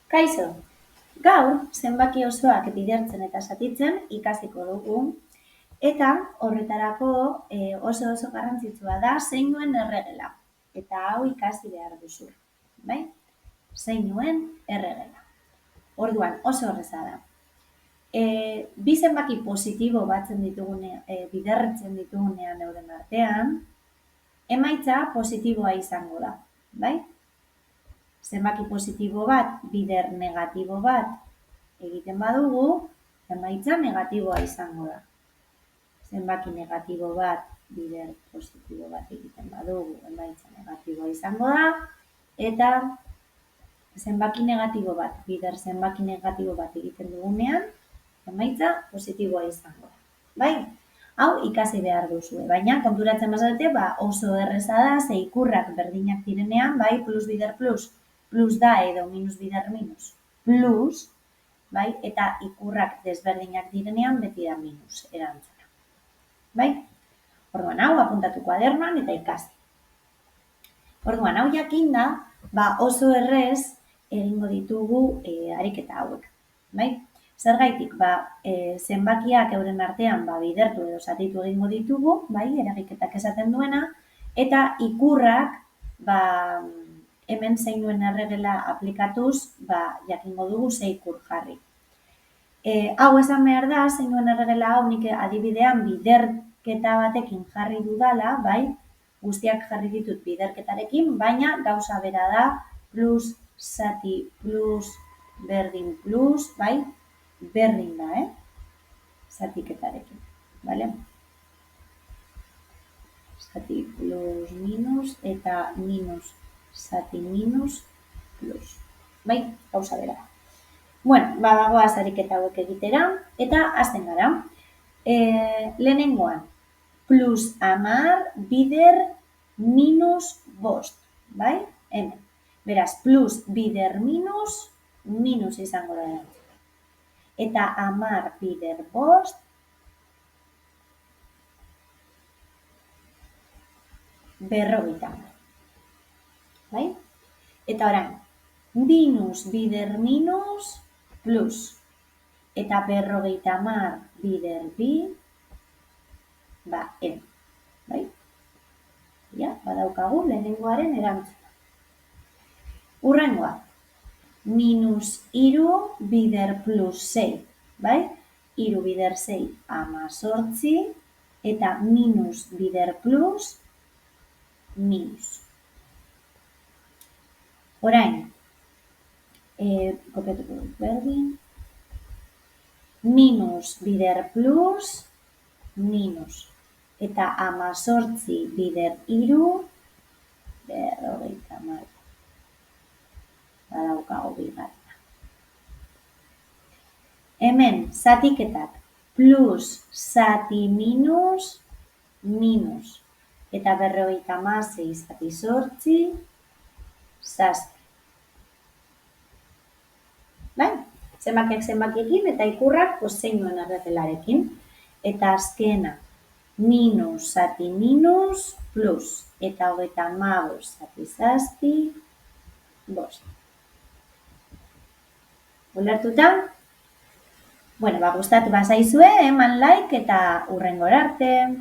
Kaixo, gaur zenbaki osoak bidertzen eta zatitzen ikasiko dugu eta horretarako oso garrantzitsua da zeinuen erregela. Eta hau ikasi behar duzu, bai? Zeinuen erregela. Orduan, oso horreza da. Bi zenbaki positibo bidertzen ditugunean euren artean, emaitza positiboa izango da, bai? Zenbaki positibo bat, bider negatibo bat egiten badugu, emaitza negatiboa izango da. Zenbaki negatibo bat, bider positibo bat egiten badugu, emaitza negatiboa izango da. Eta zenbaki negatibo bat, bider zenbaki negatibo bat egiten dugunean, emaitza positiboa izango da. Bai? Hau ikasi behar duzu, baina konturatzen bazarete, oso erreza da, ze ikurrak berdinak direnean, bai, plus bider plus, plus da edo minus bider minus, plus, bai, eta ikurrak desberdinak direnean beti da minus erantzuna. Bai? Orduan hau apuntatu kuadernoan eta ikasi. Orduan hau jakinda, oso errez egingo ditugu ariketa hauek. Bai? Zergaitik, zenbakiak euren artean bidertu edo zatitu egingo ditugu, bai, eragiketak esaten duena, eta ikurrak, hemen zeinuen erregela aplikatuz, jakingo dugu ze ikur jarri. Hau esan behar da, zeinuen erregela hau nik adibidean biderketa batekin jarri dudala, bai, guztiak jarri ditut biderketarekin, baina gauza bera da, plus, zati, plus, berdin, plus, bai, berdin da, zatiketarekin, bale? Zati plus minus eta minus zati minus plus, bai, gauza bera. Bueno, bagoaz ariketa hauek egitera, eta hasten gara. Lehenengoan, plus 10 bider minus 5, bai? Hemen. Beraz, plus bider minus, minus izango da. Eta 10 bider 5, berrogeita. Bai? Eta orain, minus bider minus plus. Eta berrogeita 10 bider bi, n. Bai? Ja, badaukagu lehenengoaren erantzuna. Hurrengoa, minus 3 bider plus 6, bai? 3 bider 6, 18, eta minus bider plus, minus. Orain, kopiatuko dut berdin, minus bider plus, minus. Eta 18 bider 3, berrogeita 10. Badaukago bigarrena. Hemen, zatiketak, plus, zati minus, minus. Eta berrogeita 16 zati 8, zazpi. Bai? Zenbakiak zenbakiekin eta ikurrak zeinuen erregelarekin. Eta azkena, minus zati minus plus. Eta 35 zati zazpi, 5. Ulertuta? Bueno, gustatu bazaizue, eman like eta hurrengora arte.